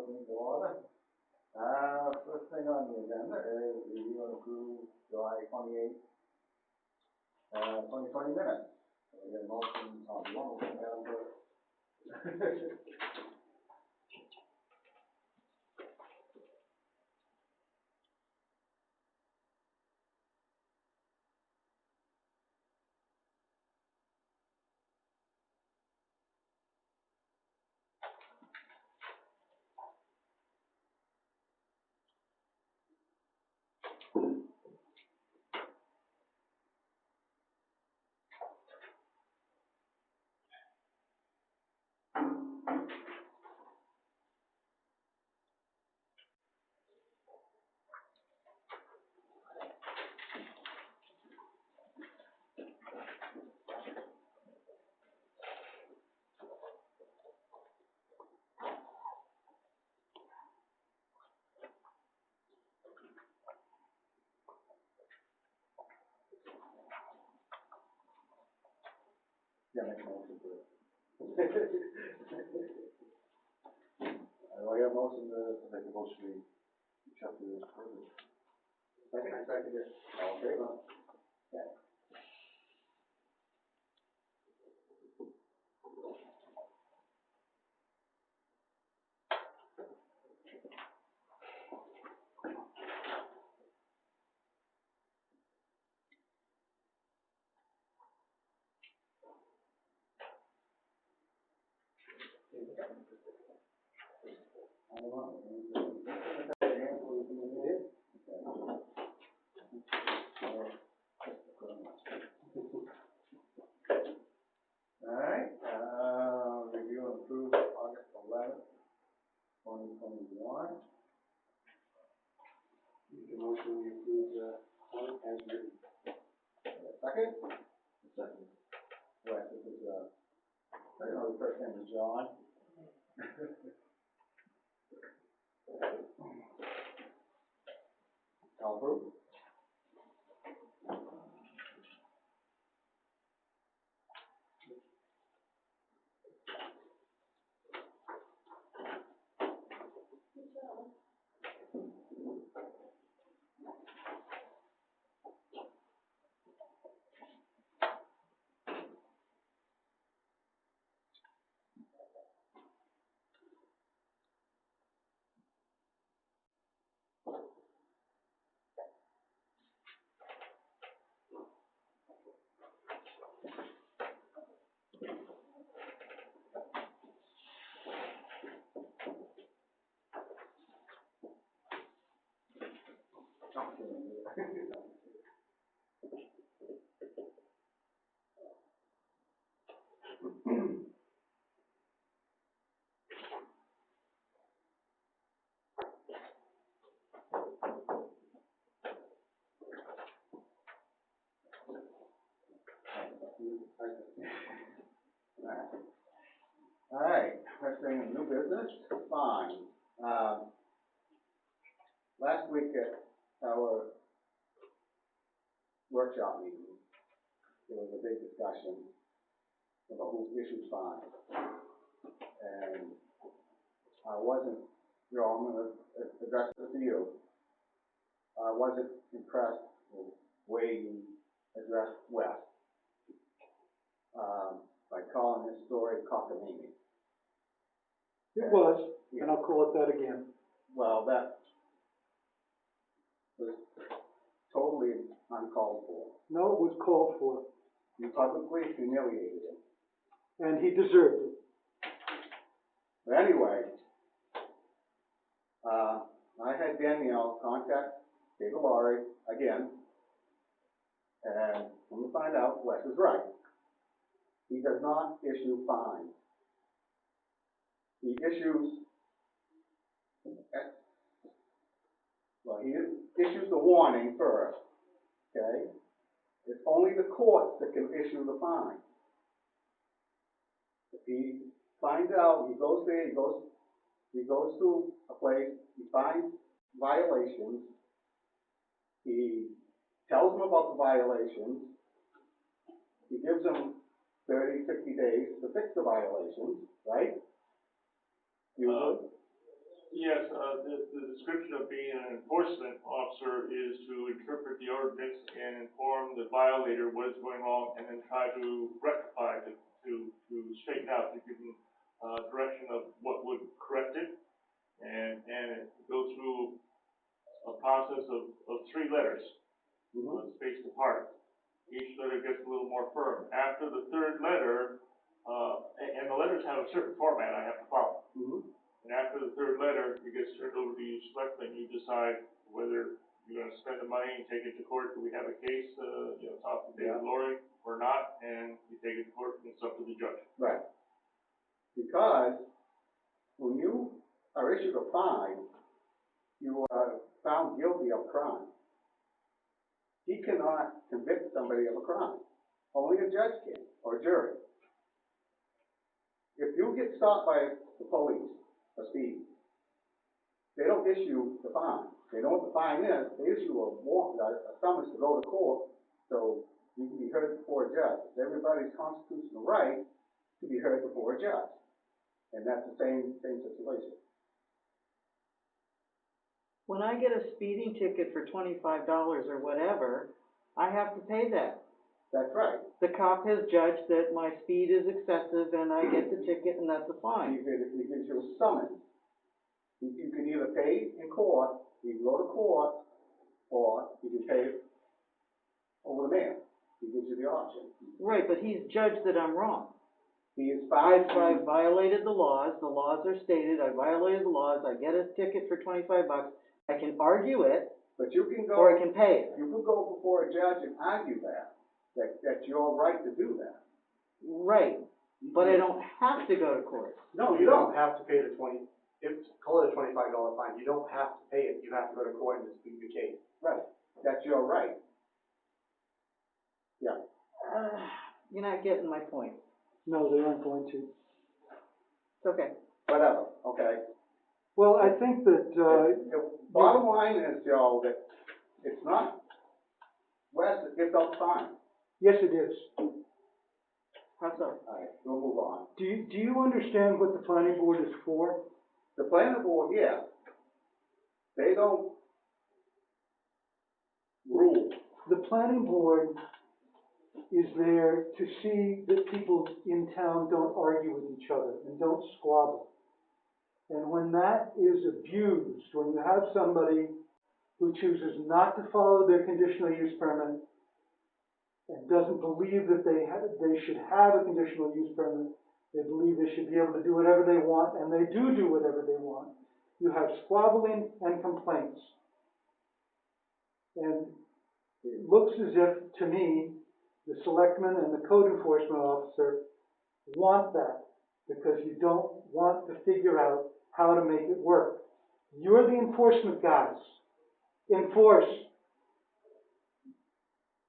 meeting to order. First thing on the agenda is review and approve July 28th, 2020 minutes. So we get a motion on the one, Madam Clerk. Yeah, make a motion for it. I have a motion to make a motion to accept this privilege. Second? I second it. All in favor? Yeah. Alright, review and approve August 11th, 2021. Make a motion we approve the warrant as written. Second? Second. Right, this is, I know the first name is John. All approved? Alright, first thing, new business, fine. Last week at our workshop meeting, there was a big discussion about who issues fines. And I wasn't, I'm going to address it to you. I wasn't impressed with the way you addressed West by calling his story cockamamie. It was, and I'll call it that again. Well, that was totally uncalled for. No, it was called for. You publicly humiliated him. And he deserved it. But anyway, I had Danielle contact David Laurie again, and I'm going to find out Wes is right. He does not issue fines. He issues, he issues the warning first, okay? It's only the courts that can issue the fine. If he finds out, he goes there, he goes to a place, he finds violations, he tells them about the violations, he gives them 30, 60 days to fix the violations, right? Usually. Yes, the description of being an enforcement officer is to interpret the ordinance and inform the violator what is going wrong, and then try to rectify it, to straighten out, to give them, direction of what would correct it, and go through a process of 3 letters, spaced apart. Each letter gets a little more firm. After the 3rd letter, and the letters have a certain format I have to follow. And after the 3rd letter, it gets turned over to you selectmen. You decide whether you're gonna spend the money and take it to court. Do we have a case, talk to David Laurie or not? And you take it to court and it's up to the judge. Right. Because when you are issued a fine, you are found guilty of crime. He cannot convict somebody of a crime. Only a judge can, or a jury. If you get stopped by the police for speeding, they don't issue the fine. They know what the fine is. They issue a warrant, a summons to go to court, so you can be heard before a judge. It's everybody's constitutional right to be heard before a judge. And that's the same situation. When I get a speeding ticket for $25 or whatever, I have to pay that. That's right. The cop has judged that my speed is excessive and I get the ticket and that's a fine. He gives you a summons. You can either pay in court, you can go to court, or you can pay over the mail. He gives you the option. Right, but he's judged that I'm wrong. He is I fine. violated the laws are stated, I violated the laws, I get a ticket for $25, I can argue it, But you can go. or I can pay it. You can go before a judge and argue that's your right to do that. Right, but I don't have to go to court. No, You don't have to pay the call it a $25 fine. You don't have to pay it. You have to go to court and dispute your case. Right. That's your right. Yeah. You're not getting my point. No, they aren't going to. It's okay. Whatever. Okay. Well, I think that, The bottom line is, Joe, that it's not Wes that gives out fines. yes, it is. How so? All right, we'll move on. Do you understand what the planning board is for? The planning board, yeah, they don't rule. The planning board is there to see that people in town don't argue with each other and don't squabble. And when that is abused, when you have somebody who chooses not to follow their conditional use permit and doesn't believe that they should have a conditional use permit, they believe they should be able to do whatever they want, and they do whatever they want, you have squabbling and complaints. And it looks as if, to me, the selectman and the code enforcement officer want that, because you don't want to figure out how to make it work. You're the enforcement guys. Enforce.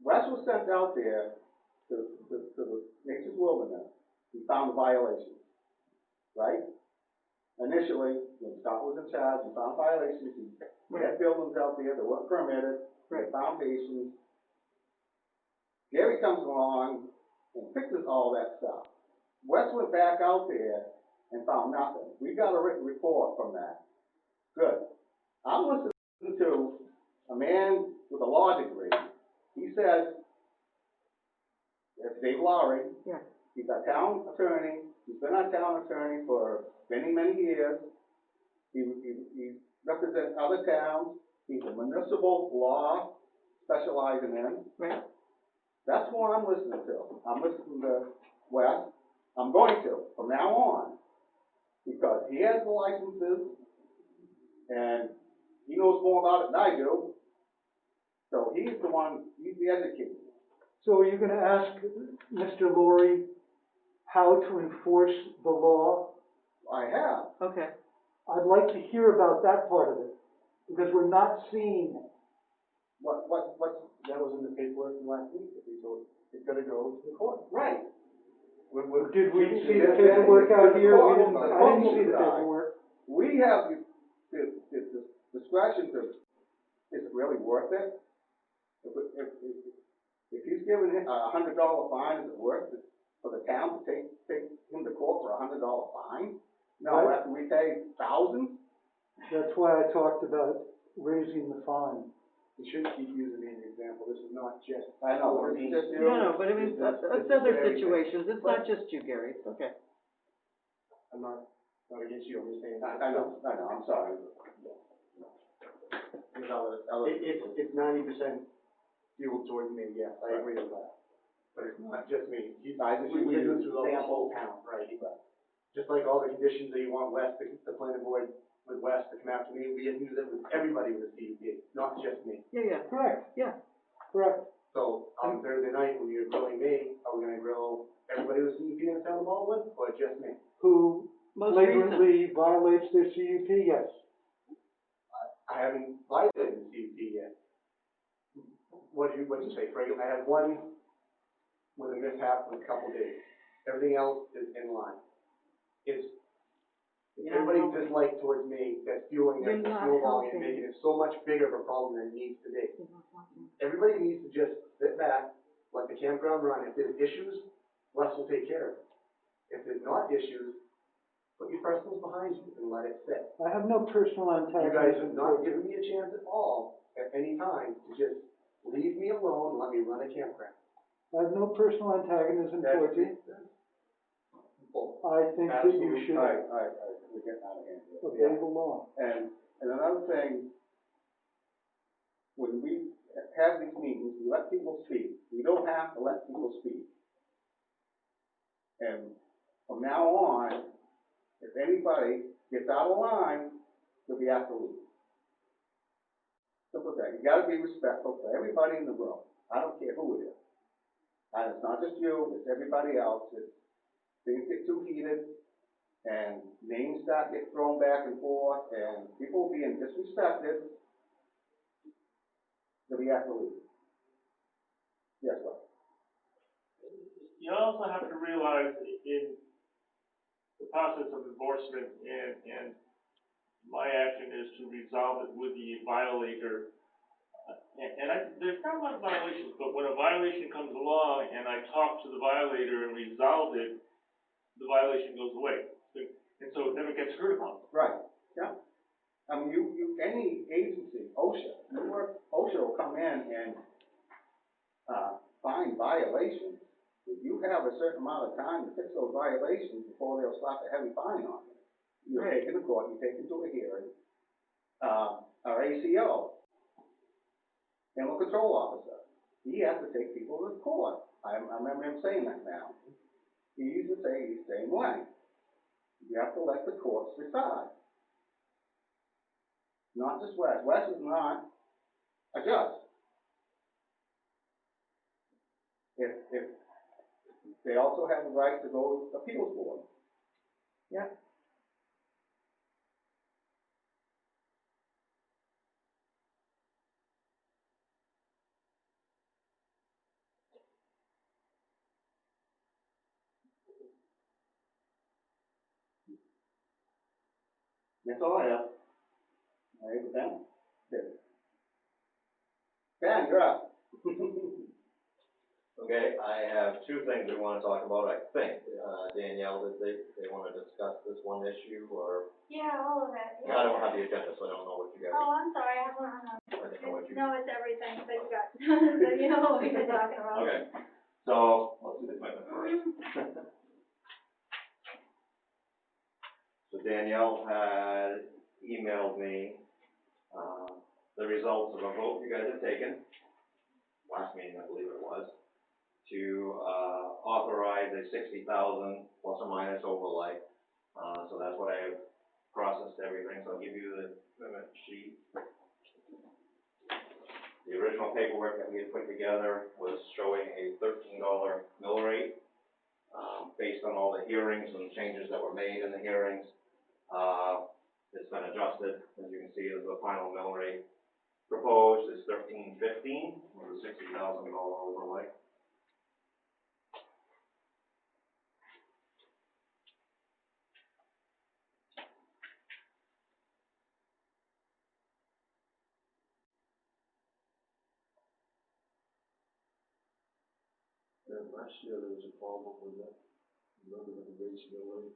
Wes was sent out there to the Nature's Wilderness. He found the violations, right? Initially, when Scott was in charge, he found violations. He had buildings out there that weren't permitted, foundations. Gary comes along and fixes all that stuff. Wes went back out there and found nothing. We got a written report from that. Good. I'm listening to a man with a law degree. He says, that's Dave Lowry. Yeah. He's a town attorney. He's been a town attorney for many, many years. He represents other towns. He's a municipal law specializing in. Right. That's who I'm listening to. I'm listening to Wes. I'm going to, from now on, because he has the licenses, and he knows more about it than I do. So he's the educator. So are you going to ask Mr. Laurie how to enforce the law? I have. Okay. I'd like to hear about that part of it, because we're not seeing it. What, That was in the paperwork from last week, that we told it's gonna go to the court. right. Did we see the paperwork out here? I didn't see the paperwork. We have the discretion to, is it really worth it? If he's given a $100 fine, is it worth it for the town to take him to court for a $100 fine? No, Right. after we pay thousands? That's why I talked about raising the fine. You shouldn't keep using me as an example, this is not just. I know, for but me. it's just you. No, but I mean, This that's is other for everything. situations, it's not just you, Gary, it's okay. I'm not against you, I'm just saying. I know, I'm sorry. There's other It's 90% fueled towards me, yes, I agree with that. But it's not just me. We've been doing through the whole town, right? Just like all the conditions that you want West, the planning board with West to come after me, we use it with everybody with a CUP, not just me. Yeah, Correct, yeah. correct. So on Thursday night, when you're grilling me, are we gonna grill everybody with CUP in the town of Baldwin, or just me? Who Most recent, flagrantly violates their CUP, yes. I haven't violated the CUP yet. What'd you say, Frank? I had one with a mishap in a couple days. Everything else is in line. It's everybody's dislike towards me that's fueling You're that not snowballing and helping. making it so much bigger of a problem than it needs to be. Everybody needs to just sit back, let the campground run. If there's issues, Wes will take care of it. If there's not issues, put your personals behind you and let it sit. I have no personal You guys antagonism have not towards given it. me a chance at all, at any time, to just leave me alone and let me run a campground. I have no personal antagonism towards you. Bull. I think that you Absolutely. should All right, we're getting out of hand here. obey the law. And another thing, when we have these meetings, we let people speak. We don't have to let people speak. And from now on, if anybody gets out of line, they'll be asked to leave. Simple as that. You gotta be respectful to everybody in the room. I don't care who it is. And it's not just you, it's everybody else. Things get too heated, and names start get thrown back and forth, and people being disrespected, they'll be asked to leave. Yes, sir. You also have to realize in the process of enforcement, and my action is to resolve it with the violator. There's not a lot of violations, but when a violation comes along and I talk to the violator and resolve it, the violation goes away. And so it never gets heard about. Right, yeah. I mean, any agency, OSHA, OSHA will come in and, find violations. If you have a certain amount of time to fix those violations before they'll slap a heavy fine on you. You're taken to court, you take it to a hearing. Our ACO, Animal Control Officer, he has to take people to court. I remember him saying that now. He used to say the same way. You have to let the courts decide. Not just Wes. Wes is not a judge. If they also have the right to go to appeals board. yeah. That's all I have. All right, Ben? Ben, you're up. Okay, I have two things we want to talk about, I think. Danielle, did they want to discuss this one issue, or? Yeah, all of it. I don't have the agenda, so I don't know what you guys. Oh, I'm sorry, I don't know. I didn't know what you. No, it's everything that you got, so you know what we've been talking about. Okay, so, let's do the equipment first. So Danielle had emailed me, the results of a vote you guys had taken, last meeting, I believe it was, to, authorize a 60,000 plus or minus overlay. So that's what I have processed everything, so I'll give you the limit sheet. The original paperwork that we had put together was showing a $13 mill rate. Based on all the hearings and changes that were made in the hearings, it's been adjusted. As you can see, the final mill rate proposed is $13.15 with a $60,000 overlay. And last year there was a problem with that, remember the rates mill rate?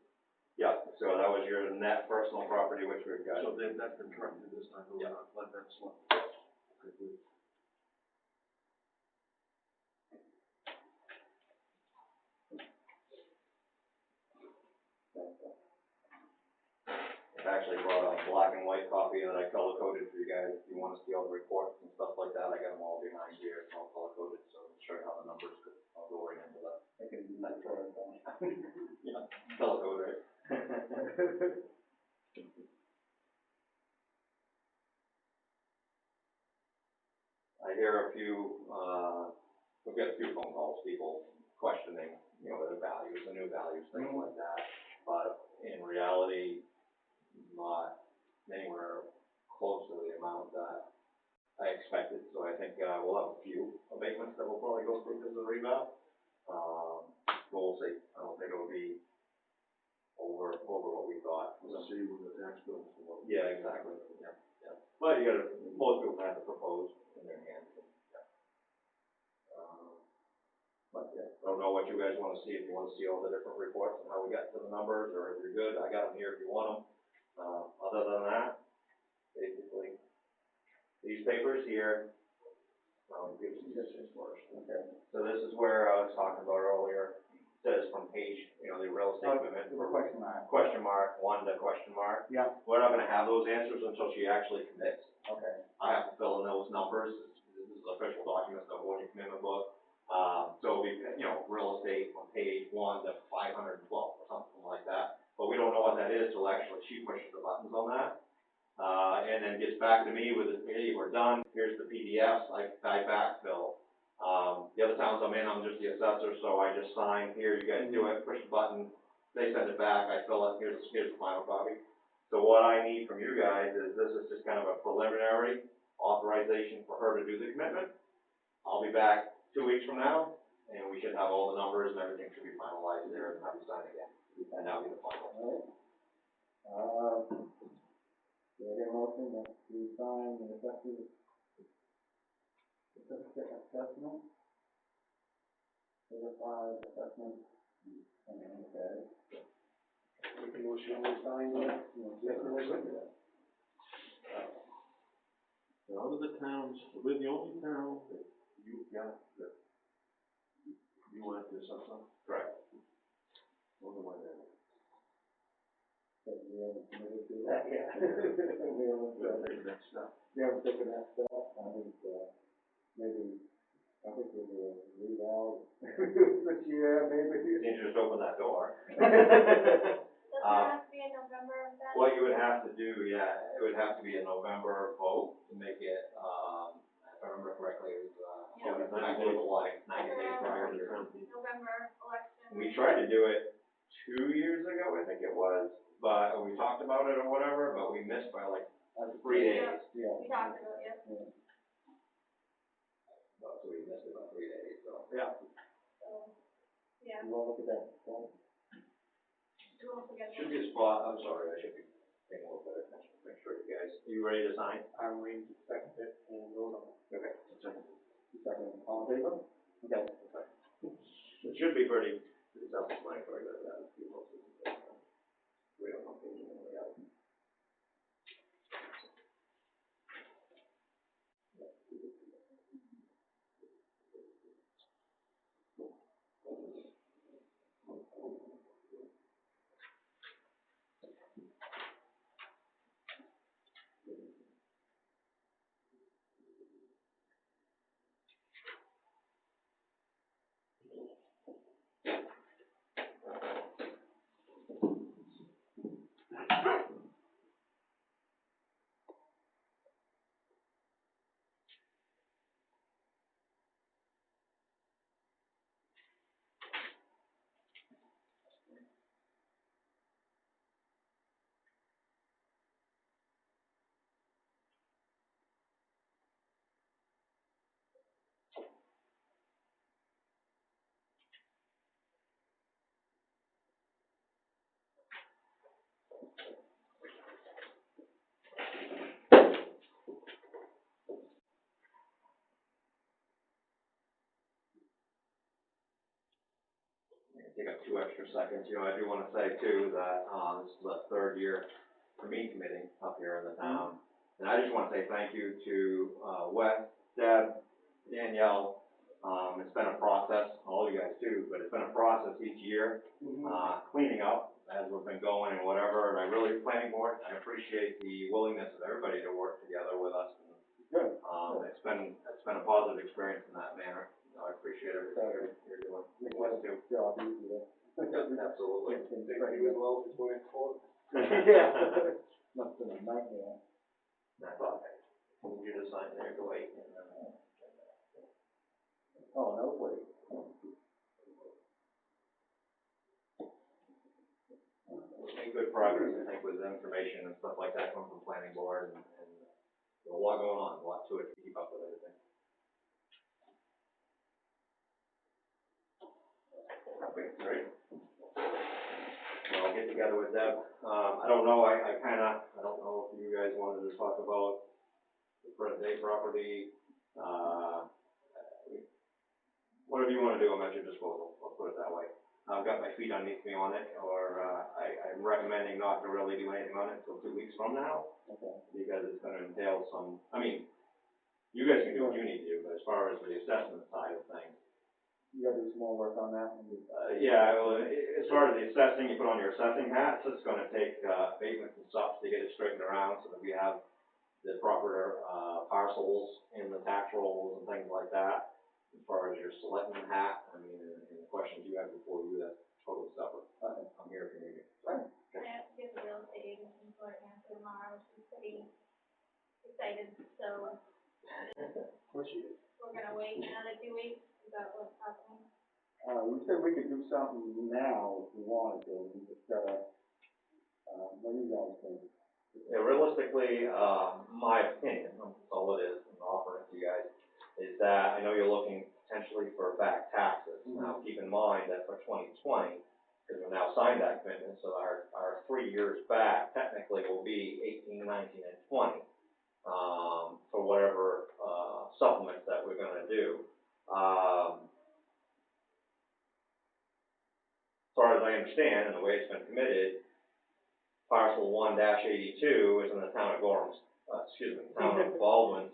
Yeah, so that was your net personal property, which we've got. So that's been corrected this time, we're Yeah. not letting that slip. Okay, good. I actually brought a black and white copy that I color coded for you guys. If you want to see all the reports and stuff like that, I got them all behind here, it's all color coded, so I'll show you how the numbers could, I'll go right into that. I can do that for it. Yeah, color code, right? I hear a few, we've got a few phone calls, people questioning, you know, the values, the new values, things like that. But in reality, not anywhere close to the amount that I expected. So I think, we'll have a few abatements that we'll probably go through because of the rebound. But we'll see. I don't think it'll be over what we thought. We'll see when the tax bill is for. Yeah, exactly, yeah, yeah. But you gotta, most people have to propose in their hand. Yeah. But yeah, I don't know what you guys wanna see, if you wanna see all the different reports and how we got to the numbers, or if you're good, I got them here if you want them. Other than that, basically, these papers here, I'll give you this first. Okay. So this is where I was talking about earlier, it says from page, you know, the real estate commitment. The question mark. Question mark, 1 to question mark. Yeah, We're not gonna have those answers until she actually commits. okay. I have to fill in those numbers, this is official documents, the one commitment book. So it'll be, you know, real estate from page 1 to 512 or something like that. But we don't know what that is till actually she pushes the buttons on that. And then gets back to me with, hey, we're done, here's the PDFs, I backfill. The other towns I'm in, I'm just the assessor, so I just sign, here, you guys do it, push the button, they send it back, I fill it, here's the final copy. So what I need from you guys is, this is just kind of a preliminary authorization for her to do the commitment. I'll be back 2 weeks from now, and we should have all the numbers and everything should be finalized there, and have you sign again. And that'll be the final. All right. Do I get a motion that we sign the assessment? Assessment? Certified assessment? Okay. Make a motion to sign that. Yes, we're good with that. Out of the towns, we're the only town that you got, that you went to something. Correct. Wonder why that is. But we haven't committed to that yet. We haven't, We'll take the next step. we haven't taken that step. I think, maybe, I think we'll do a reval this year, maybe. You need to just open that door. Does it have to be in November then? What you would have to do, yeah, it would have to be a November vote to make it, if I remember correctly, it was, I believe it was 90 days prior to your. November election. We tried to do it 2 years ago, I think it was, but we talked about it or whatever, but we missed by like 3 days. Yeah. We talked about it, So we missed it by 3 days, so, yeah. so, yeah, You wanna look at that? we won't forget Should that. be a spot, I'm sorry, I should be paying a little bit of attention, make sure you guys, are you ready to sign? I'm waiting to second it and vote on it. Okay. Second, all in favor? Okay. It should be pretty self-explanatory, but that would be most of the thing. We don't know page one or the other. take up 2 extra seconds. You know, I do want to say too that, this is the 3rd year for me committing up here in the town. And I just want to say thank you to, Wes, Deb, Danielle. It's been a process, all you guys too, but it's been a process each year, cleaning up as we've been going and whatever. And I really, planning board, I appreciate the willingness of everybody to work together with us. Good. It's been a positive experience in that manner. I appreciate everything you're doing. Wes too. Job easier. Yeah, absolutely. Thank you as well for going forward. Yeah. Must have been a nightmare. That's all right. We'll get a sign there to wait. And then, Oh, no, wait. we'll make good progress, I think, with information and stuff like that coming from planning board, and there's a lot going on, a lot to it to keep up with everything. Okay, great. Well, I'll get together with Deb. I don't know, I don't know if you guys wanted to talk about the present day property, whatever you want to do, I'm at your disposal, I'll put it that way. I've got my feet underneath me on it, or, I'm recommending not to really do anything on it until 2 weeks from now, Okay. because it's gonna entail some, I mean, you guys can do what you need to do, but as far as the assessment side of things, You gotta do some more work on that? yeah, well, as far as the assessing, you put on your assessing hat, it's gonna take, abatements and stuff to get it straightened around, so that we have the proper, parcels in the tax rolls and things like that. As far as your selectman hat, I mean, and the questions you have before you, that's totally separate. I'm here if you need me. I have to get the real estate agent report answer tomorrow, she's pretty excited, so we're gonna wait another 2 weeks, is that what's happening? We said we could do something now if we wanted to, we just gotta, what do you guys think? Yeah, realistically, my opinion, that's all it is, and offering it to you guys, is that I know you're looking potentially for back taxes. Now, keep in mind that for 2020, because we've now signed that commitment, so our 3 years back technically will be 18, 19, and 20, for whatever, supplements that we're gonna do. As far as I understand, and the way it's been committed, parcel 1-82 is in the town of town of Baldwin's,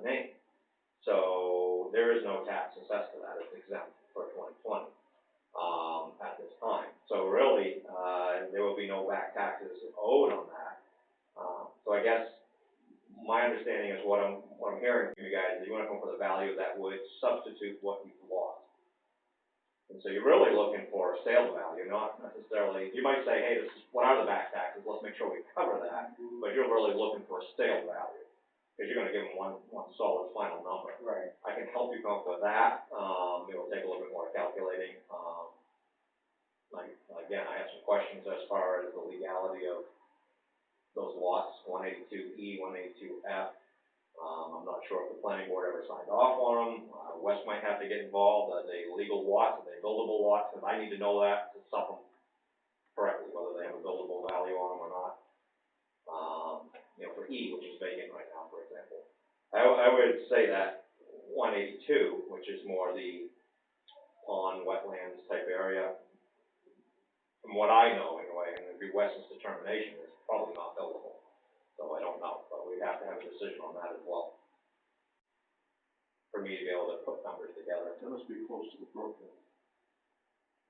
name. So there is no tax assessed to that, it's exempt for 2020, at this time. So really, there will be no back taxes owed on that. So I guess my understanding is what I'm hearing from you guys is you want to come up with a value that would substitute what you've lost. And so you're really looking for a sales value, not necessarily, you might say, hey, what are the back taxes, let's make sure we cover that, but you're really looking for a sale value, because you're gonna give them one solid final number. Right. I can help you come up with that, it will take a little bit more calculating, again, I have some questions as far as the legality of those lots, 182E, 182F. I'm not sure if the planning board ever signed off on them. Wes might have to get involved. Are they legal lots? Are they buildable lots? Because I need to know that to sub them correctly, whether they have a buildable value on them or not. For E, which is vacant right now, for example. I would say that 182, which is more the pond, wetlands type area, from what I know anyway, and it'd be Wes's determination, is probably not buildable. So I don't know, but we'd have to have a decision on that as well. For me to be able to put numbers together. That must be close to the brook then.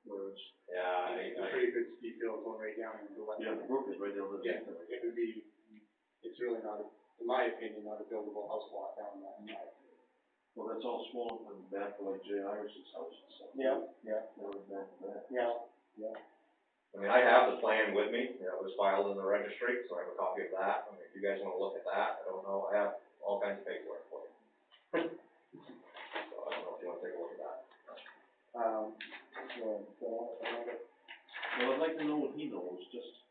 Where it's, Yeah, It's a pretty good steep hill going right down into the wetland. yeah, the brook is right down the. Yeah, it would be, it's really not, in my opinion, not a buildable house lot down that. Well, that's all small and bad for like Jay Irish's house and stuff. Yeah. That was bad for that. Yeah. I mean, I have the plan with me, it was filed in the registry, so I have a copy of that. I mean, if you guys wanna look at that, I don't know, I have all kinds of paperwork for you. So I don't know if you wanna take a look at that. Well, I'd like to know what he knows, just,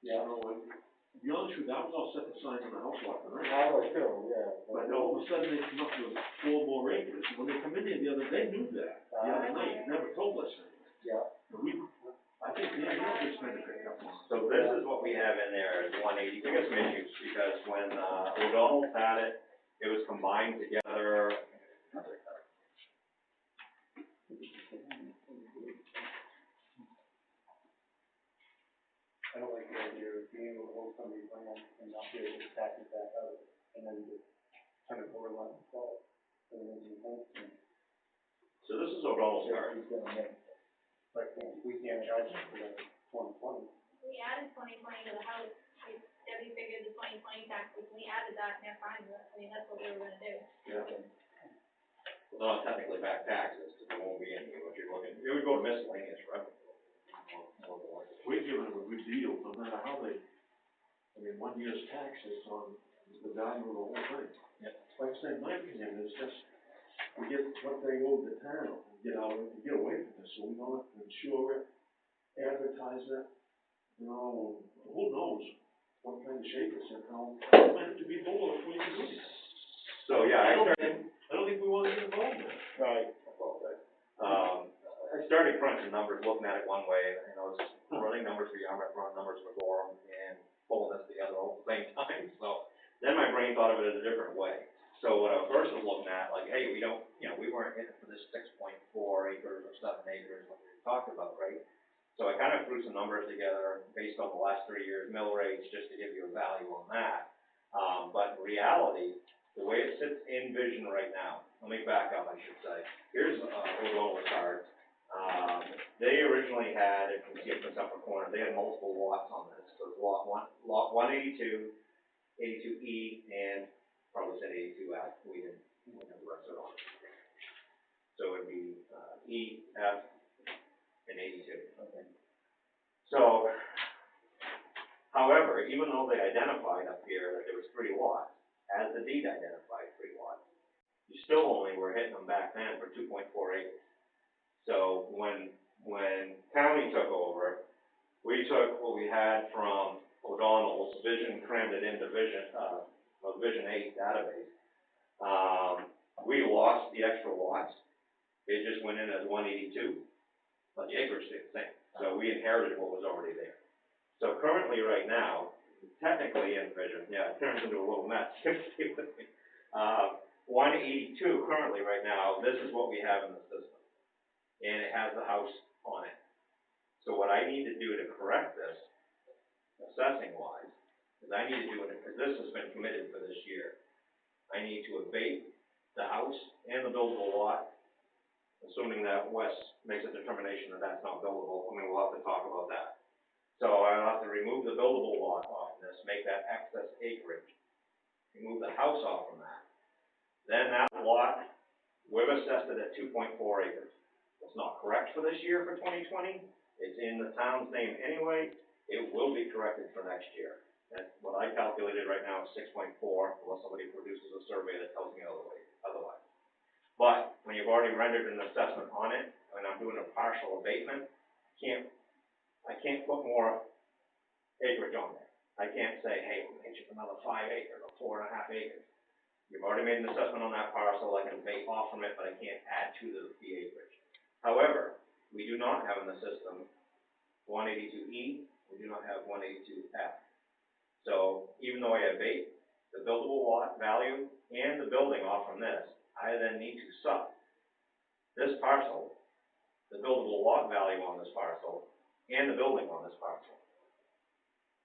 Yeah. you know, to be honest with you, I was all set to sign on the house lot tonight. I was too, yeah. But all of a sudden, they come up with 4 more acres, and when they come in here the other day, knew that, the other night, never told us anything. Yeah. And I think Danielle just kind of picked up on it. So this is what we have in there is 180, we got some issues, because when, O'Donnell had it, it was combined together. idea of being able to hold somebody's land and not be able to tax it back out, and then just turn it over and let it fall. So it makes sense to me. So this is what almost Yeah, started. he's gonna make, like, we can't charge him for the 2020. We added 2020 to the house, Debbie figured the 2020 taxes, we added that, and they're fine with it, I mean, that's what we were gonna do. Yeah. Well, not technically back taxes, because there won't be any, what you're looking, it would go to miscellaneous revenue. More than likely. We're giving them a good deal, no matter how they, I mean, 1 year's taxes on the value of the whole thing. Yeah. Like I say, my opinion is just, we get what they owe the town, get away from this, so we don't have to insure it, advertise it, you know, who knows what kind of shape it's in, how, it might have to be more if we can do it. So, yeah, I don't think we want to get involved in it. Right. I started crunching numbers, looking at it one way, and I was running numbers for Yarmouth, running numbers for Gorham, and pulling this together all at the same time, so then my brain thought of it in a different way. So what I first was looking at, like, hey, we don't, you know, we weren't hitting for this 6.4 acres or 7 acres, like we talked about, right? So I kind of threw some numbers together based on the last 3 years' mill rates, just to give you a value on that. But in reality, the way it sits in Vision right now, let me back up, I should say. Here's O'Donnell's card. They originally had, if you see it in the upper corner, they had multiple lots on this. So it's lot 182, 82E, and probably said 82F. We didn't have the rest of it on. So it would be E, F, and 82. Okay. So, however, even though they identified up here that there was 3 lots, as the deed identified 3 lots, you still only were hitting them back then for 2.4 acres. So when county took over, we took what we had from O'Donnell's, Vision crammed it into Vision 8 database. We lost the extra lots. It just went in as 182, but the acreage stayed the same. So we inherited what was already there. So currently, right now, technically in Vision, yeah, it turns into a little mess. 182 currently right now, this is what we have in the system. And it has the house on it. So what I need to do to correct this, assessing wise, is I need to do it, because this has been committed for this year. I need to abate the house and the buildable lot, assuming that Wes makes a determination that that's not buildable. I mean, we'll have to talk about that. So I'll have to remove the buildable lot off this, make that excess acreage, remove the house off from that. Then that lot, we've assessed it at 2.4 acres. It's not correct for this year for 2020. It's in the town's name anyway. It will be corrected for next year. And what I calculated right now is 6.4, unless somebody produces a survey that tells me otherwise. But when you've already rendered an assessment on it, and I'm doing a partial abatement, I can't put more acreage on there. I can't say, hey, we'll hit you for another 5 acres or 4.5 acres. You've already made an assessment on that parcel. I can abate off from it, but I can't add to the acreage. However, we do not have in the system 182E, we do not have 182F. So even though I abate the buildable lot value and the building off from this, I then need to sub this parcel, the buildable lot value on this parcel, and the building on this parcel.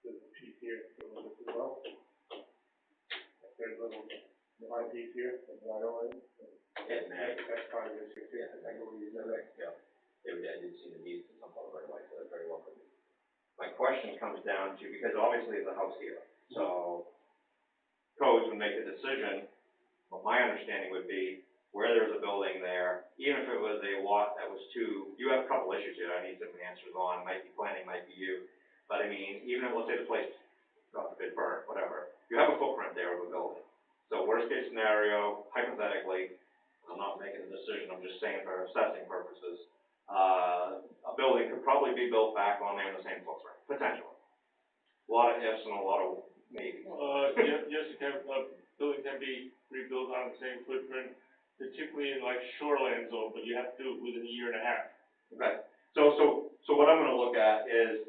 There's a piece here, so this as well. There's a little, one piece here, the right away. That's part of this, yeah, I know what you said. Yeah. I did see the deeds at some point right away, so that very well could be. My question comes down to, because obviously it's a house here, so codes would make a decision. Well, my understanding would be where there's a building there, even if it was a lot that was you have a couple issues here I need some answers on, might be planning, might be you. But I mean, even if, let's say the place, God forbid, burn, whatever, you have a footprint there of a building. So worst case scenario, hypothetically, I'm not making a decision, I'm just saying for assessing purposes, a building could probably be built back on there in the same footprint, potentially. A lot of ifs and a lot of maybes. Yes, it can, building can be rebuilt on the same footprint, particularly in like shoreline zone, but you have to do it within a year and a half. Okay, so what I'm gonna look at is,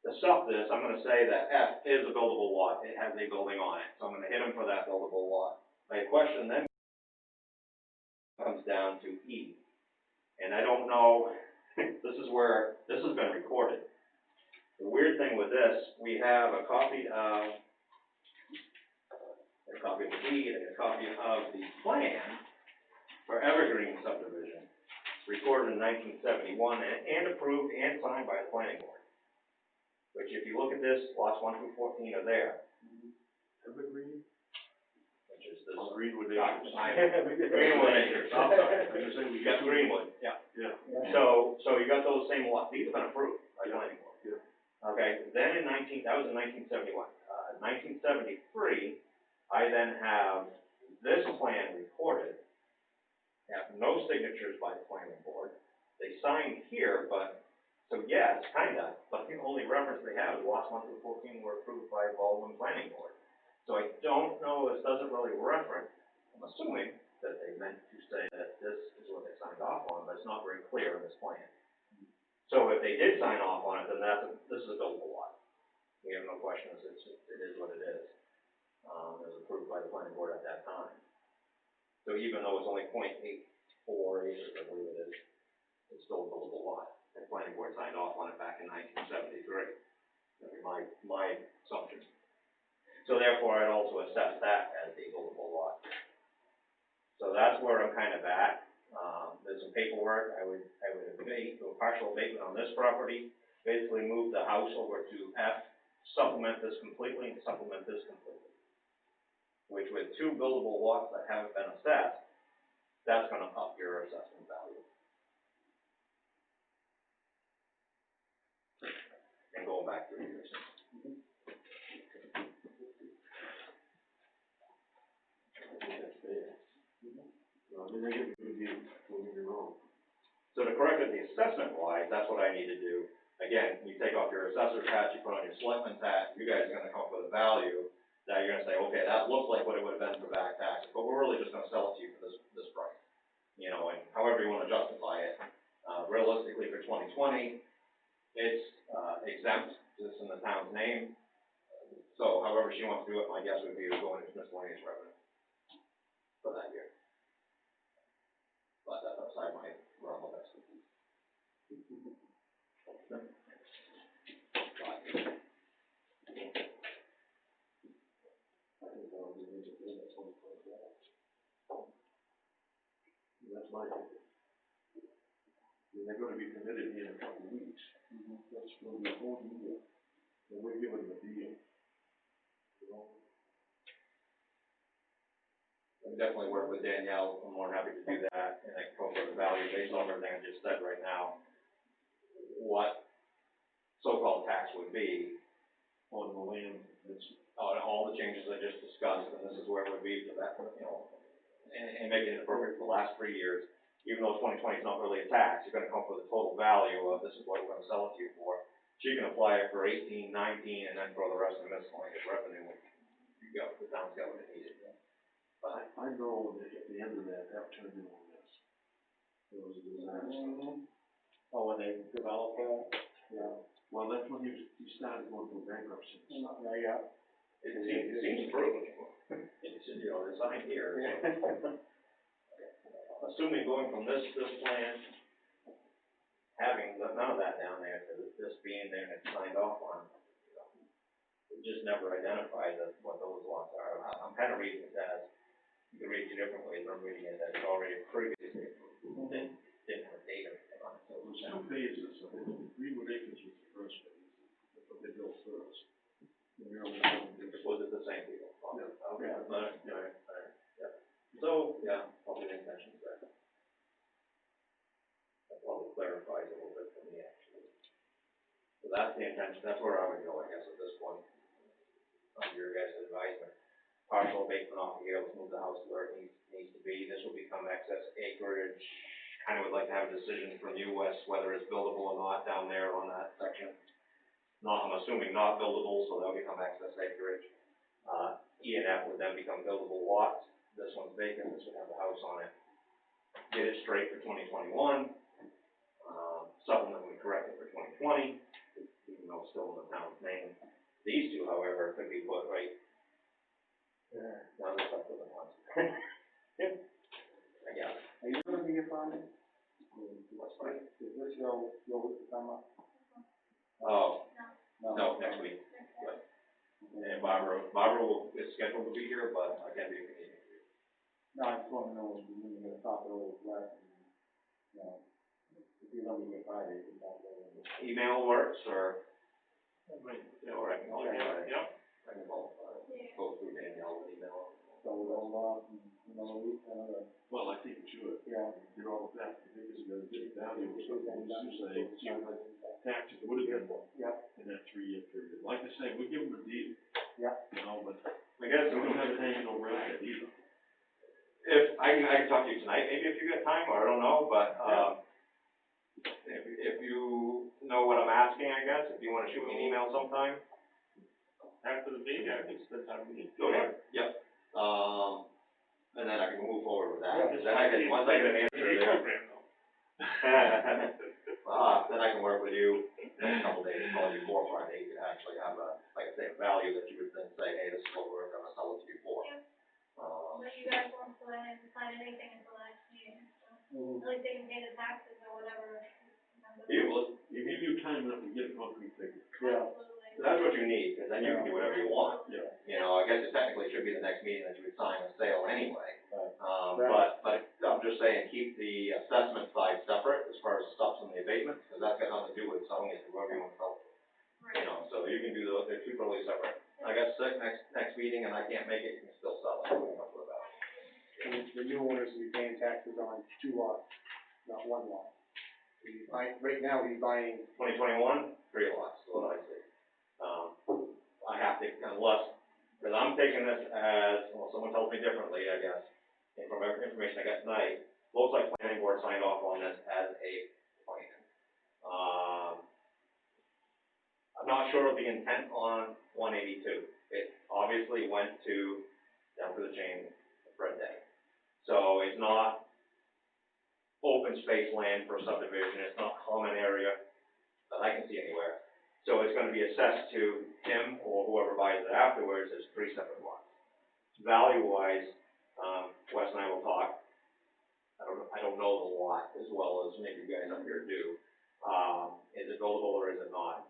to sup this, I'm gonna say that F is a buildable lot, it has a building on it, so I'm gonna hit them for that buildable lot. My question then comes down to E, and I don't know, this is where, this has been recorded. The weird thing with this, we have a copy of the deed and a copy of the plan for Evergreen subdivision, recorded in 1971 and approved and signed by the planning board. Which if you look at this, lots 1 through 14 are there. Evergreen? Which is this. Greenwood Acres. Acres. Greenwood Acres, I'm sorry. I was saying we You got Greenwood, yeah. Yeah. So you got those same lots, these have been approved by planning board. Yeah. Okay, then that was in 1971. 1973, I then have this plan recorded, have no signatures by the planning board. They signed here, but, so yes, kinda, but the only reference they have is lots 1 through 14 were approved by Baldwin Planning Board. So I don't know, this doesn't really reference, I'm assuming that they meant to say that this is what they signed off on, but it's not very clear in this plan. So if they did sign off on it, then this is a buildable lot. We have no questions, it is what it is. It was approved by the planning board at that time. So even though it's only 0.84 acres, I believe it is, it's still a buildable lot. The planning board signed off on it back in 1973. That'd be my assumption. So therefore, I'd also assess that as a buildable lot. So that's where I'm kind of at. There's some paperwork. I would do a partial abatement on this property, basically move the house over to F, supplement this completely, and supplement this completely. Which with 2 buildable lots that haven't been assessed, that's gonna up your assessment value. And going back 3 years. I mean, they get a good deal, don't get me wrong. So to correct it, the assessment wise, that's what I need to do. Again, you take off your assessor's hat, you put on your selectman's hat, you guys are gonna come up with a value that you're gonna say, okay, that looks like what it would have been for back taxes, but we're really just gonna sell it to you for this price. You know, and however you wanna justify it. Realistically for 2020, it's, exempt, it's in the town's name. So however she wants to do it, my guess would be to go into miscellaneous revenue for that year. But that's outside my realm of expertise. That's my opinion. And they're gonna be committed here in a couple of weeks. That's gonna be a whole year. And we're giving them a deal. You know? I can definitely work with Danielle, I'm more than happy to do that, and I can come up with a value based on everything I just said right now. What so-called tax would be On the land, it's, on all the changes I just discussed, and this is where it would be for that, you know, and making it appropriate for the last 3 years. Even though 2020 is not really a tax, you're gonna come up with a total value of this is what we're gonna sell it to you for. So you can apply it for 18, 19, and then throw the rest of the miscellaneous revenue. You go, the town's got what it needed. But I know that at the end of that turned into a mess. It was a disaster. Oh, when they developed that? Yeah. Well, that's when he started going through bankruptcy and stuff. Yeah. it seems approved. It's, you know, it's signed here. So. Assuming going from this plan, having none of that down there, to this being there and it's signed off on, you know, we just never identified what those lots are. I'm kind of reading it as, you can read it different ways, I'm reading it as it's already previously approved, and didn't have a date or anything on it. So It was 2 phases. Greenwood Acres was the first phase. That's what they built first. Was it the same people? Yeah. Okay, all right, yeah. So, yeah, probably the intentions there. That probably clarifies a little bit for me, actually. So that's the intention, that's where I would go, I guess, at this point. Under your guys' advisement. Partial abatement off here, let's move the house where it needs to be. This will become excess acreage. Kind of would like to have a decision from you, Wes, whether it's buildable or not down there on that section. I'm assuming not buildable, so that'll become excess acreage. E and F would then become buildable lots. This one's vacant, this would have the house on it. Get it straight for 2021. Supplement would correct it for 2020, even though it's still in the town's name. These two, however, could be put right. Now they're stuck with the house. I guess. Are you gonna be your farming? What's right? Is this your come up? Oh, tomorrow is scheduled to be here, but I can't be convenient. No, I just wanna know when you're gonna talk it over with Wes, and, you know, if you want me to get Friday, you can talk it over. Email works, or, Yeah, or I can call you Friday. yeah. I can call Friday. Go through Danielle's email. So we'll, you know, we, Well, I think we should. yeah. Get all the facts, I think it's gonna get value or something, you say, see what the taxes would have been Yeah. in that 3-year period. Like I say, we give them a deal. Yeah. You know, but I guess, we don't have it hanging over our head either. if, I can talk to you tonight, maybe if you get time, or I don't know, but, if you know what I'm asking, I guess, if you wanna shoot me an email sometime. After the meeting, I think spend time with you. Okay. Yep. And then I can move forward with that. Just Then I can, once I get an answer there. program, though. Then I can work with you next couple days, call you for Friday, you can actually have a, like I say, a value that you would then say, hey, this is what we're gonna sell it to you for. Yeah. But you guys won't go ahead and sign anything until the next meeting, so, at least they can pay the taxes or whatever. You will, You give you time enough to get a concrete figure. Yeah. Absolutely. that's what you need, because then you can do whatever you want. Yeah. You know, I guess it technically should be the next meeting that you would sign a sale anyway. Right. But I'm just saying, keep the assessment side separate as far as the stops on the abatement, because that's got nothing to do with selling it to whoever you want to sell it to. You know, so you can do those, they're two totally separate. I guess next meeting and I can't make it, you can still sell it. And the new owners will be paying taxes on 2 lots, not 1 lot. Right now, he's buying, 2021, 3 lots, is what I see. I have to, unless, because I'm taking this as, well, someone tells me differently, I guess, and from information I got tonight, looks like planning board signed off on this as a plan. I'm not sure of the intent on 182. It obviously went down to the chain of Fred Day. So it's not open space land for subdivision, it's not common area that I can see anywhere. So it's gonna be assessed to him or whoever buys it afterwards as 3 separate lots. Value-wise, Wes and I will talk. I don't know the lot as well as maybe you guys up here do. Is it buildable or is it not?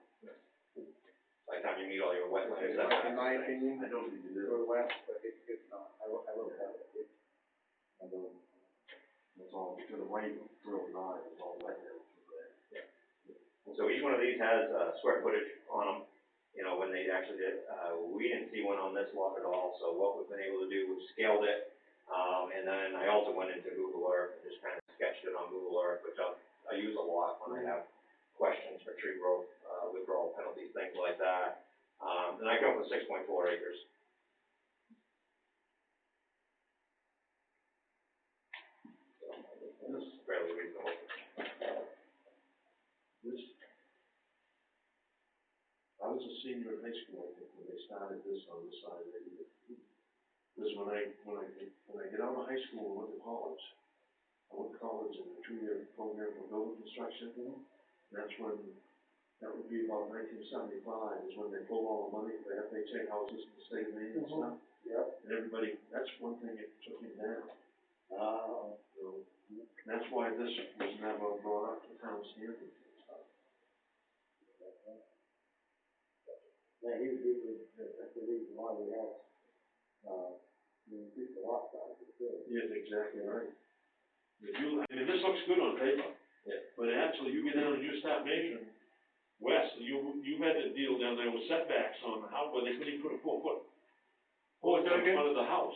By the time you meet all your wetlands, in my opinion, I don't think you do. or less, but it's not. I looked at it. That's all, because the way you drill the line is all like that. So each one of these has square footage on them, you know, when they actually did. We didn't see one on this lot at all, so what we've been able to do, we've scaled it. And then I also went into Google Earth and just kind of sketched it on Google Earth, which I use a lot when I have questions for tree growth, withdrawal penalties, things like that. And I come up with 6.4 acres. So, this is fairly reasonable. I was a senior in high school, I think, when they started this on the side of the, because when I get out of high school and went to college, I went to college in a 2-year program for building construction. That's when, that would be about 1975, is when they pulled all the money for the FHA houses in the state of Maine and stuff. Yep. And everybody, that's one thing that took him down. So, that's why this was never brought up to town standards and stuff. Yeah, that's the reason why we have, increased the lot size, too. Yes, exactly right. If you, I mean, this looks good on paper. Yeah. But actually, you get down and you start measuring, West, you had a deal down there with setbacks on the house, where they couldn't even put a 4-foot porch in front of the house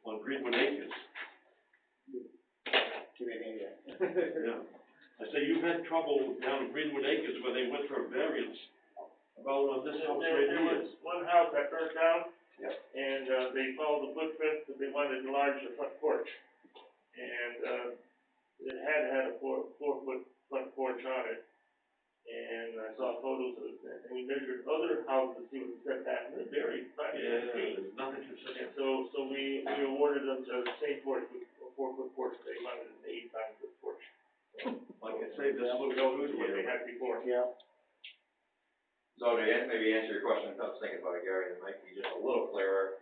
on Greenwood Acres. Yeah. I say you've had trouble down in Greenwood Acres where they went for a variance about on this house right There here. was one house that burnt down. Yep. And, they followed the footprint, but they wanted to enlarge the front porch. And, it had a 4-foot front porch on it. And I saw photos of it, and we measured other houses to see what the setback, and they're very, Yeah, there's nothing consistent. And so we awarded them the same porch, with a 4-foot porch, they wanted an 8 times the porch. Like I say, this looks What good they here. had before. Yeah. So to maybe answer your question, I was thinking about it, Gary, it might be just a little clearer.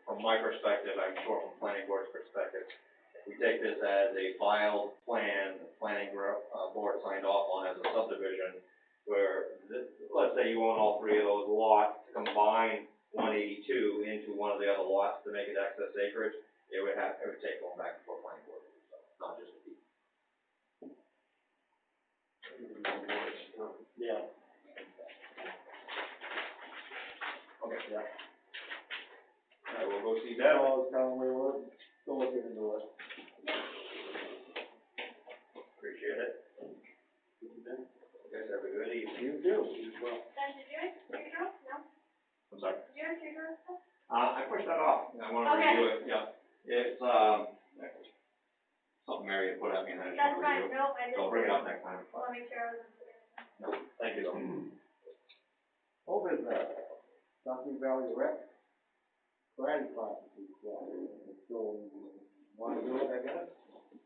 From my perspective, I'm sure from planning board's perspective, if we take this as a filed plan, the planning board signed off on as a subdivision, where, let's say you own all 3 of those lots, combine 182 into one of the other lots to make it excess acreage, it would take going back before planning board, so it's not just a deed. Yeah. Okay, yeah. All right, we'll go see Deb. I'll tell them we will, go look into it. Appreciate it. You guys have a good evening. You too. Then did you have your girl? No? I'm sorry. Did you have your girl stuff? I pushed that off. I want to Okay. review it, yeah. It's, something Mary had put at me and I just That's want to fine, review it. no, I just. Don't bring it up next time. Wanna make sure I wasn't forgetting. No, thank you though. Over the Dunkley Valley Rec, karate classes, so, wanna do it, I guess?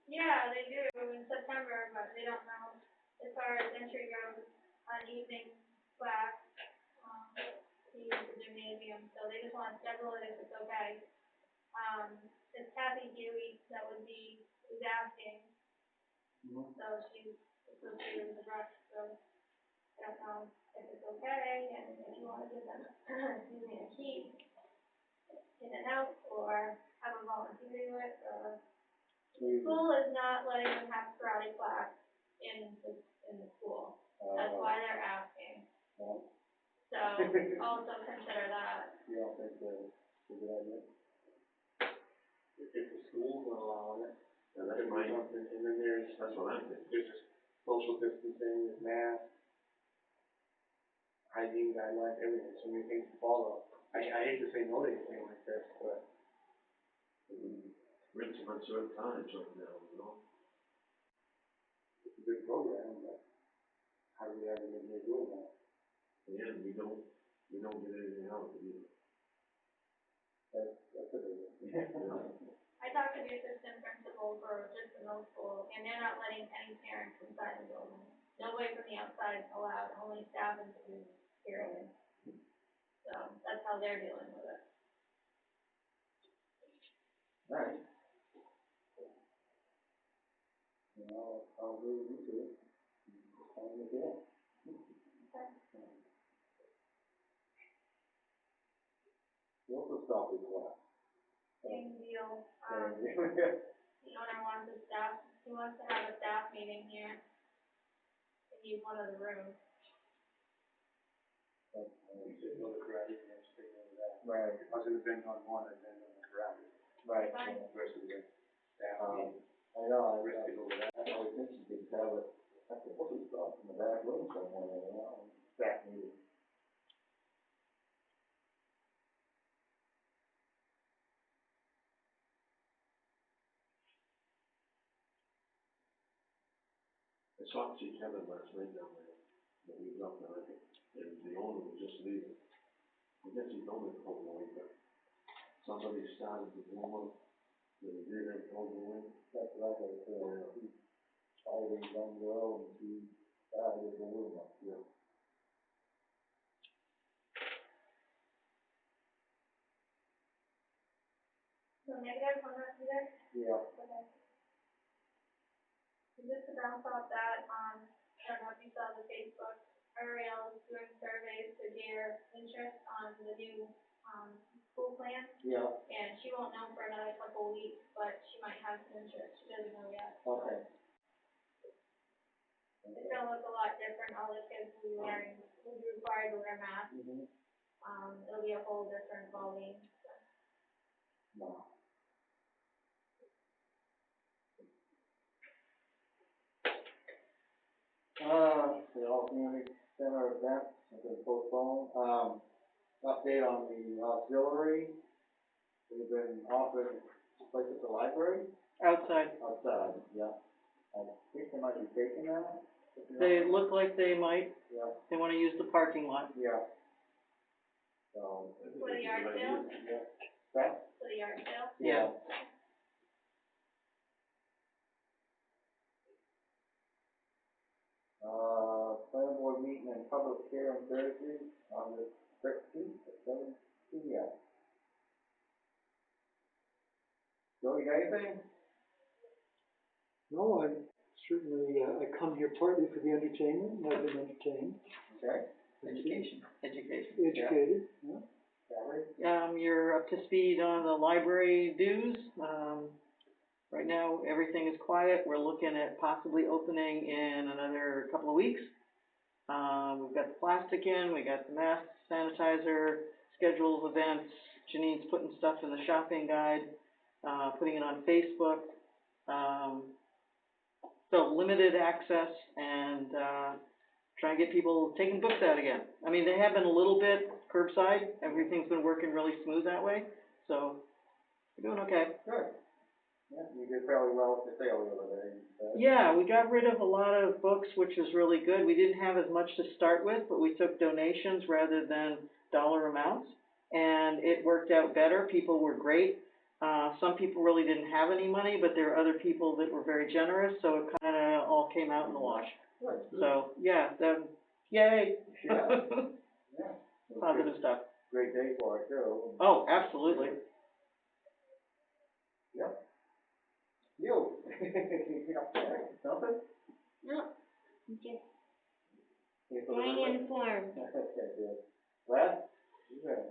Yeah, they do in September, but they don't know as far as entry goes on evening class, to use the gymnasium, so they just wanna schedule it if it's okay. It's Kathy Dewey that would be, who's asking, so she's associated with the rec, so I don't know if it's okay, and if you wanna give them, excuse me, a key in and out, or have a volunteer do it, or. School is not letting them have karate class in the school, that's why they're asking. So, also consider that. You don't think that's a good idea? If the school's not allowing it, then that's my, and then that's what I'm thinking. There's just social distancing, there's masks, hygiene guidelines, everything, so many things to follow. I hate to say no to anything like this, but we're in some uncertain times right now, you know? It's a good program, but how do we have anything to do about it? Yeah, we don't get anything out of it either. That's a good one. I talked to the assistant principal for just the middle school, and they're not letting any parents inside the building. Nobody from the outside allowed, only staff and students, period. So, that's how they're dealing with it. Right. You know, I'll agree with you too. I'm with you. You also stop this class. Same deal, the owner wants a staff, he wants to have a staff meeting here. They need one of the rooms. You said no to karate, you have to say no to that. Right. If I was gonna bend on one, I'd bend on the karate. Right. Fine. Versus the staff meeting. I know, Risk it over that. I always think you could have it at the booking stop in the back room somewhere, you know, staff meeting. I saw see Kevin last night down there, but he was up there, and the owner was just leaving. I guess he's only a couple of weeks, but somebody started the rumor that he did have trouble with. That's what I heard, he's fighting young girl and she died in the room up here. So negative on that either? Yeah. Okay. So just to bounce off that, I don't know if you saw the Facebook, Ariel is doing surveys to gauge interest on the new, school plan. Yeah. And she won't know for another couple weeks, but she might have some interest, she doesn't know yet. Okay. It's gonna look a lot different, all the kids will be required to wear masks. Mm-hmm. It'll be a whole different ballgame, so. No. The all community center events have been postponed. Update on the auxiliary. They've been offered a place at the library. Outside, Outside, yeah. I think they might be taking that. they look like they might, Yeah, they wanna use the parking lot. yeah. So, For the yard sale, yeah. That? for the yard sale. Yeah. Planning board meeting and public hearing Thursday on the 13th at 7 p.m. Joe, you got anything? No, I certainly, I come here partly for the entertainment, and I've been entertained. Okay. Education. Educated, yeah. You're up to speed on the library dues. Right now, everything is quiet. We're looking at possibly opening in another couple of weeks. We've got the plastic in, we got the mask, sanitizer, schedule of events. Janine's putting stuff in the shopping guide, putting it on Facebook. So limited access and, trying to get people taking books out again. I mean, they have been a little bit curbside. Everything's been working really smooth that way. So we're doing okay. Good. Yeah, you did fairly well with the sale the other day. Yeah, we got rid of a lot of books, which was really good. We didn't have as much to start with, but we took donations rather than dollar amounts, and it worked out better. People were great. Some people really didn't have any money, but there were other people that were very generous, so it kind of all came out in the wash. Good. So, yeah, yay. Yeah. Yeah. Positive stuff. Great day for it, too. Oh, absolutely. Yep. You. Something? No, just Here for the going ribbon? informed. Okay, good. Brad? You got it.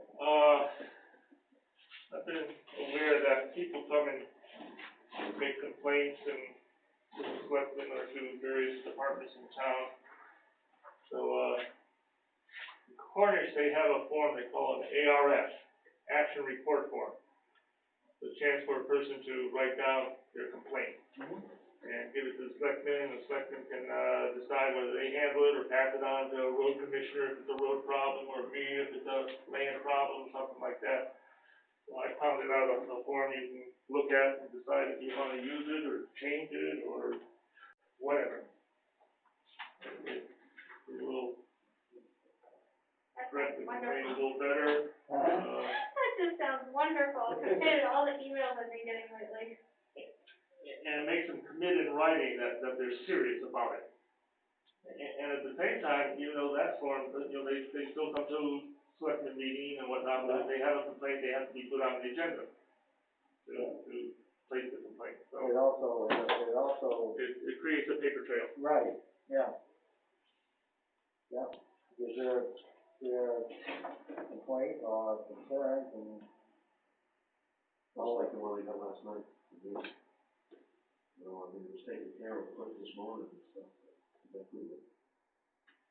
I've been aware that people come and make complaints and to the selectmen or to various departments in town. So, in Cornish, they have a form they call an ARF, Action Report Form. The chance for a person to write down their complaint and give it to the selectmen. The selectmen can, decide whether they handle it or pass it on to a road commissioner if it's a road problem, or me if it's a land problem, something like that. So I found it out on the form you can look at and decide if you wanna use it or change it or whatever. It will correct the complaint a little better. That just sounds wonderful compared to all the emails I've been getting lately. And it makes them commit in writing that they're serious about it. And at the same time, even though that form, they still come to selectmen meeting and whatnot, but if they have a complaint, they have to be put on the agenda to place the complaint. So It also, it creates a paper trail. right, yeah. Yeah, is there a complaint or concern and? Just like the one we got last night. You know, I mean, it was taken care of like this morning and stuff. That could have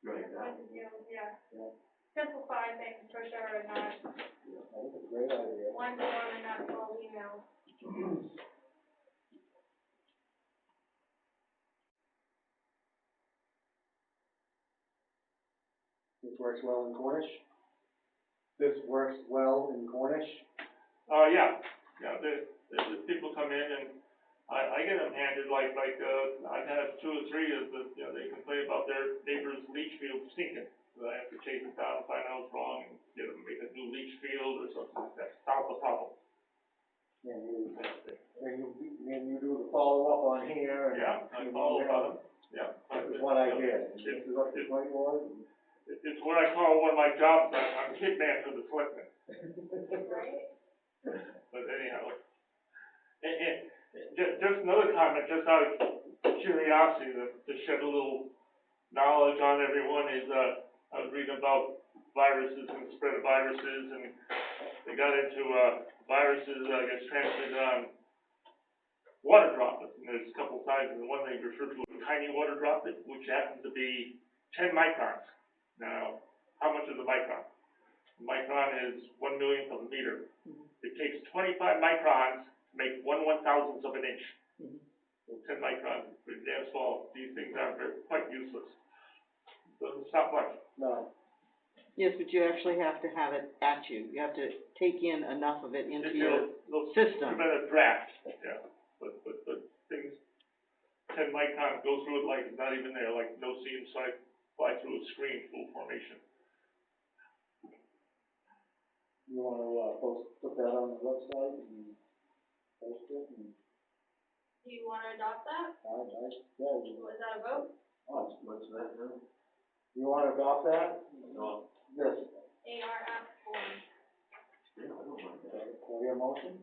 dragged out. Yeah. Simplify things for sure and not I think it's a great idea. one form and not 12 emails. This works well in Cornish? This works well in Cornish? Yeah, the people come in and I get them handed like, I've had 2 or 3 of the, they complain about their neighbor's leach field stinking. So I have to chase it down, find out what's wrong, and get them to make a new leach field or something like that, solve the problem. And you do the follow-up on here? And Yeah, I follow up on them, yeah. This is what I did, and this is what the complaint was? It's what I call one of my jobs, I'm hitman for the selectmen. Right? But anyhow, and just another comment, just out of curiosity, to shed a little knowledge on everyone is, I was reading about viruses and the spread of viruses, and they got into, viruses, I guess, transmitted on water droplets, and there's a couple times, and one they refer to a tiny water droplet, which happens to be 10 microns. Now, how much is a micron? A micron is 1/millionth of a meter. It takes 25 microns to make 1/1000th of an inch. So 10 microns is pretty damn small. These things are quite useless. Doesn't stop much. No. Yes, but you actually have to have it at you. You have to take in enough of it into your It'll system. prevent a draft, yeah. But things, 10 microns go through it like it's not even there, like no seam fly through a screen full formation. You wanna, put that on the website and post it and? Do you want to adopt that? Yeah. Was that a vote? What's that now? You wanna adopt that? No. Yes. ARF form. Yeah, I don't mind that. Can we have a motion?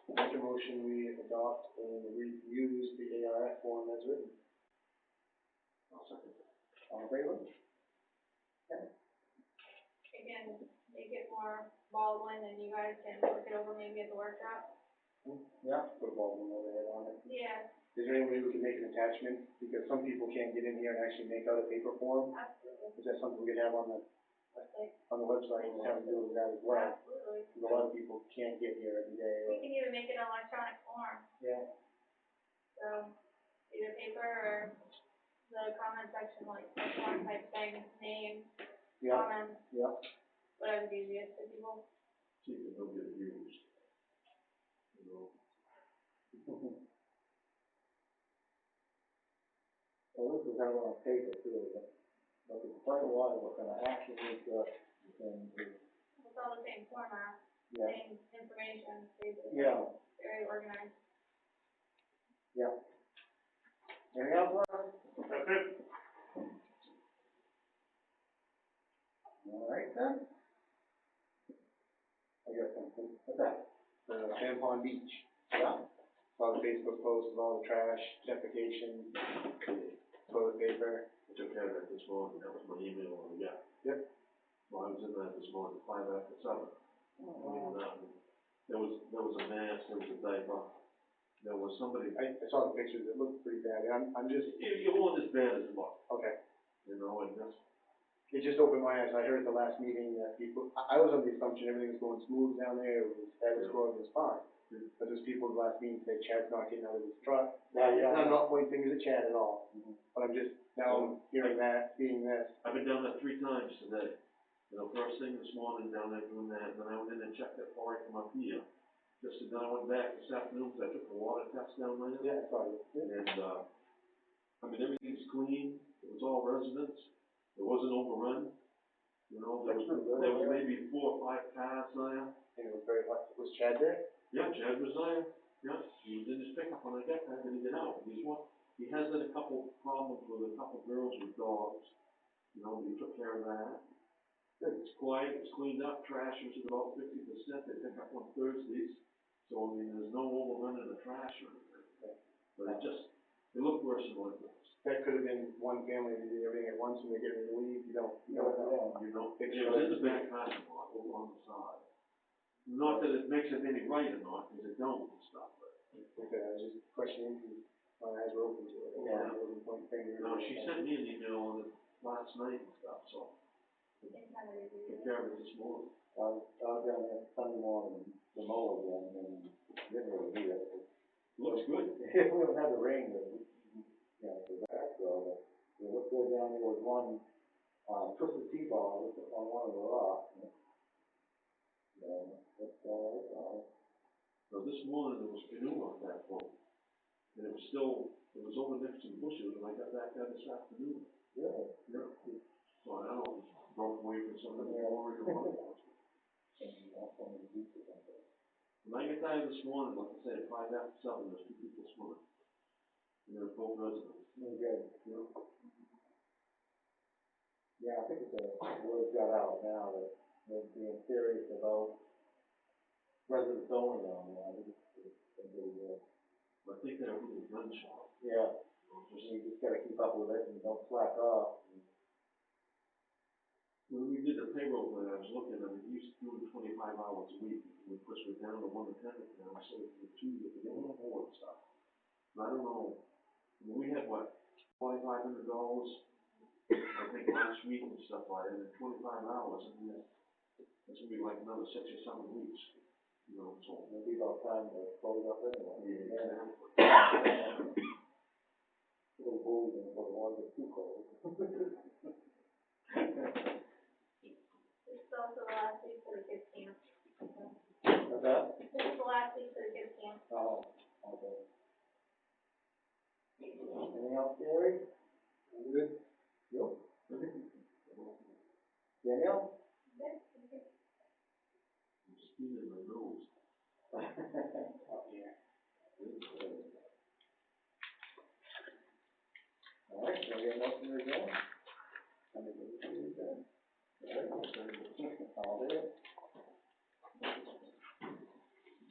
Make a motion, we adopt and reuse the ARF form as written. I'll second that. All in favor? Again, make it more Baldwin, and you guys can look it over maybe at the workshop. Yeah, football, overhead on it. Yeah, Is there any way we can make an attachment, because some people can't get in here and actually make out a paper form? absolutely. Is that something we could have on the website, and have them do that as well? Absolutely. Because a lot of people can't get here every day. We can even make it an electronic form, Yeah. so either paper or the comment section, like, one type thing, name, Yeah, comments, yeah. whatever's easiest for people. See if they'll get used, you know. Well, this is how on paper too, but it's quite a lot of what's gonna actually make and, It's all the same format, yeah, same information, basically. yeah, Very organized. yeah. Anything else, Laura? That's it. All right then. I got something, what's that? San Pond Beach. Yeah? Saw the Facebook post of all the trash, defecation, toilet paper. I took care of that this morning, that was my email on the gap. Yep. Well, I was in that this morning, 7:05. Cleaning up. There was a mask, there was a diaper, there was somebody, I saw the pictures, it looked pretty bad, I'm just, it wasn't as bad as it looked, okay. you know, and that's, It just opened my eyes, I heard at the last meeting that people, I was under the assumption everything was going smooth down there, it was status quo, it was fine. But there's people at the last meeting say Chad's not getting out of his truck. And I'm not pointing fingers at Chad at all, but I'm just, now I'm hearing that, seeing this. I've been down there 3 times today. You know, first thing this morning down there doing that, then I went in and checked it before I come up here. Just then I went back this afternoon, because I took a water test down there. Yeah, sorry. And, I mean, everything's clean, it was all residents, it wasn't overrun. You know, there was maybe 4 or 5 cars there. And it was very much, was Chad there? Yeah, Chad was there, yeah, he was in his pickup when I got there, didn't get out. He has had a couple problems with a couple girls with dogs, you know, we took care of that. It's quiet, it's cleaned up, trash was at about 50%, they pick up on Thursdays, so I mean, there's no overrun in the trash or anything. But it looked worse than what it was. That could have been one family that did everything at once and they're getting ready to leave, you don't know. You know, it was in the back parking lot, over on the side. Not that it makes it any right or not, because it don't and stuff, but. Okay, I was just questioning, because my eyes were open to it. Yeah. I wasn't pointing fingers. No, she sent me an email on it last night and stuff, so. Same kind of review. Took care of it this morning. I was down there Sunday morning, the mower again, and didn't really need it. Looks good. We haven't had the rain, but, you know, for that, so, it looked good down there with one, twisted T-ball on one of the rocks. Yeah, that's all. So this morning there was canoe on that boat. And it was over next to the bushes when I got back there this afternoon. Yeah. Yeah. So I don't know, broke away from something or what it was. When I got there this morning, like I said, 7:05, there's 2 people swimming. And they're both residents. Good. Yeah. Yeah, I think the word got out now that they're being serious about residents only on there. I think it's really good. I think they're a little gun shop. Yeah, You know, just, you just gotta keep up with it and don't slack off. when we did the payroll plan, I was looking, I mean, he used to do 25 hours a week. We pushed it down to 1 to 10 now, so it's the 2 that we get on board and stuff. And I don't know, I mean, we had what, $2,500, I think last week and stuff like that, and 25 hours, and that's gonna be like another 6 or 7 weeks, you know, so. Maybe about time to close up anyway. Yeah. A little booze and for the one that's too cold. It's also the last week for the kids camp. What's that? This is the last week for the kids camp. Oh, okay. Anything else, Gary? Good. You? Danielle?